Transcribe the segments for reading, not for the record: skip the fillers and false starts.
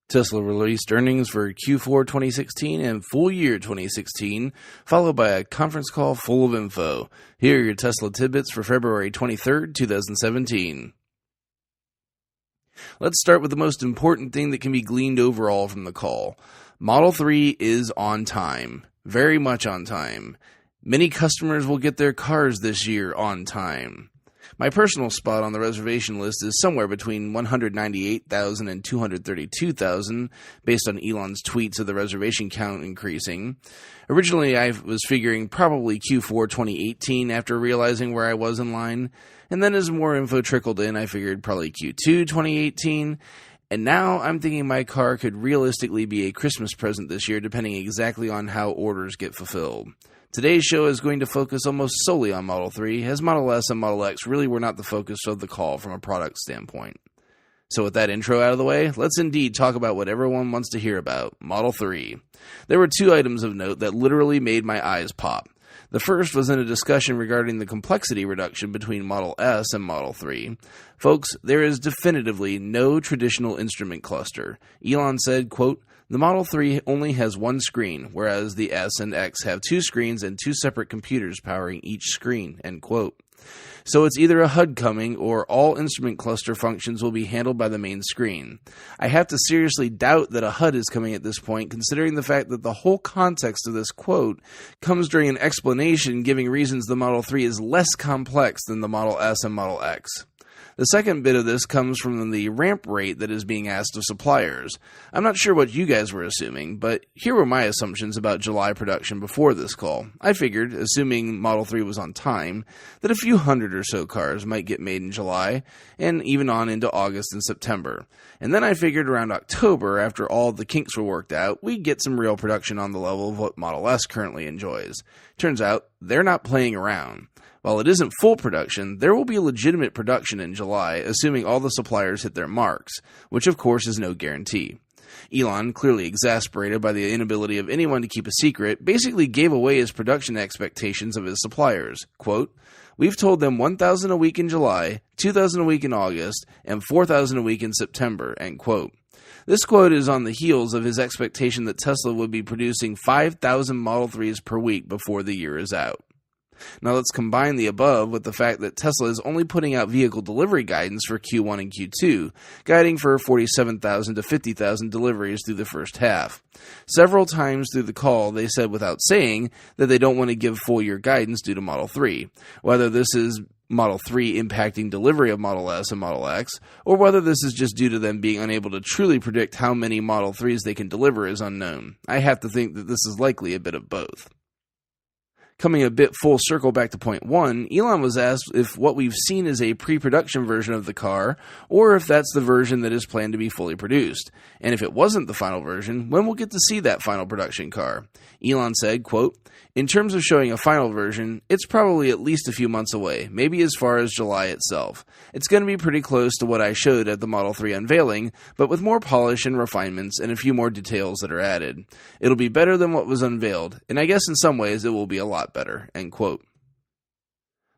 Tesla released earnings for Q4 2016 and full year 2016, followed by a conference call full of info. Here are your Tesla tidbits for February 23rd, 2017. Let's start with the most important thing that can be gleaned overall from the call. Model 3 is on time. Very much on time. Many customers will get their cars this year on time. My personal spot on the reservation list is somewhere between 198,000 and 232,000, based on Elon's tweets of the reservation count increasing. Originally, I was figuring probably Q4 2018 after realizing where I was in line, and then as more info trickled in, I figured probably Q2 2018, and now I'm thinking my car could realistically be a Christmas present this year, depending exactly on how orders get fulfilled. Today's show is going to focus almost solely on Model 3, as Model S and Model X really were not the focus of the call from a product standpoint. So with that intro out of the way, let's indeed talk about what everyone wants to hear about, Model 3. There were two items of note that literally made my eyes pop. The first was in a discussion regarding the complexity reduction between Model S and Model 3. Folks, there is definitively no traditional instrument cluster. Elon said, quote, "The Model 3 only has one screen, whereas the S and X have two screens and two separate computers powering each screen," end quote. So it's either a HUD coming or all instrument cluster functions will be handled by the main screen. I have to seriously doubt that a HUD is coming at this point, considering the fact that the whole context of this quote comes during an explanation giving reasons the Model 3 is less complex than the Model S and Model X. The second bit of this comes from the ramp rate that is being asked of suppliers. I'm not sure what you guys were assuming, but here were my assumptions about July production before this call. I figured, assuming Model 3 was on time, that a few hundred or so cars might get made in July, and even on into August and September. And then I figured around October, after all the kinks were worked out, we'd get some real production on the level of what Model S currently enjoys. Turns out, they're not playing around. While it isn't full production, there will be legitimate production in July, assuming all the suppliers hit their marks, which of course is no guarantee. Elon, clearly exasperated by the inability of anyone to keep a secret, basically gave away his production expectations of his suppliers. Quote, "We've told them 1,000 a week in July, 2,000 a week in August, and 4,000 a week in September," end quote. This quote is on the heels of his expectation that Tesla would be producing 5,000 Model 3s per week before the year is out. Now let's combine the above with the fact that Tesla is only putting out vehicle delivery guidance for Q1 and Q2, guiding for 47,000 to 50,000 deliveries through the first half. Several times through the call, they said without saying that they don't want to give full year guidance due to Model 3. Whether this is Model 3 impacting delivery of Model S and Model X, or whether this is just due to them being unable to truly predict how many Model 3s they can deliver is unknown. I have to think that this is likely a bit of both. Coming a bit full circle back to point one, Elon was asked if what we've seen is a pre-production version of the car, or if that's the version that is planned to be fully produced. And if it wasn't the final version, when we'll get to see that final production car. Elon said, quote, "In terms of showing a final version, it's probably at least a few months away, maybe as far as July itself. It's going to be pretty close to what I showed at the Model 3 unveiling, but with more polish and refinements and a few more details that are added. It'll be better than what was unveiled, and I guess in some ways it will be a lot better," end quote.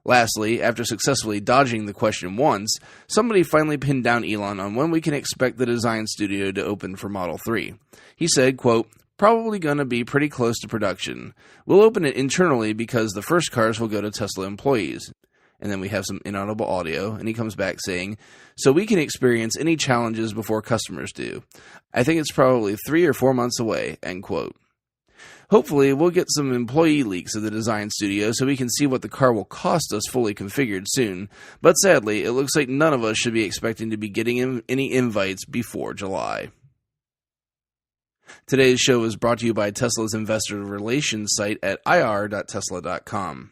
Lastly, after successfully dodging the question once, somebody finally pinned down Elon on when we can expect the design studio to open for Model 3. He said, quote, "Probably going to be pretty close to production. We'll open it internally because the first cars will go to Tesla employees." And then we have some inaudible audio, and he comes back saying, "So we can experience any challenges before customers do. I think it's probably 3 or 4 months away," end quote. Hopefully, we'll get some employee leaks of the design studio so we can see what the car will cost us fully configured soon, but sadly, it looks like none of us should be expecting to be getting any invites before July. Today's show is brought to you by Tesla's investor relations site at ir.tesla.com.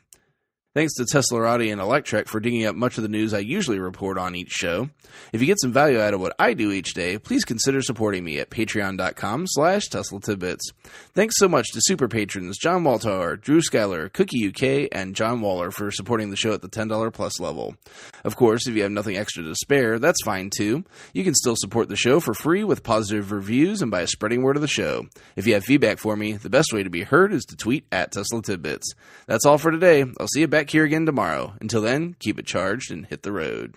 Thanks to Teslarati and Electrek for digging up much of the news I usually report on each show. If you get some value out of what I do each day, please consider supporting me at patreon.com/Tesla Tidbits. Thanks so much to super patrons John Waltauer, Drew Schuyler, Cookie UK, and John Waller for supporting the show at the $10 plus level. Of course, if you have nothing extra to spare, that's fine too. You can still support the show for free with positive reviews and by spreading word of the show. If you have feedback for me, the best way to be heard is to tweet at Tesla Tidbits. That's all for today. I'll see you back here again tomorrow. Until then, keep it charged and hit the road.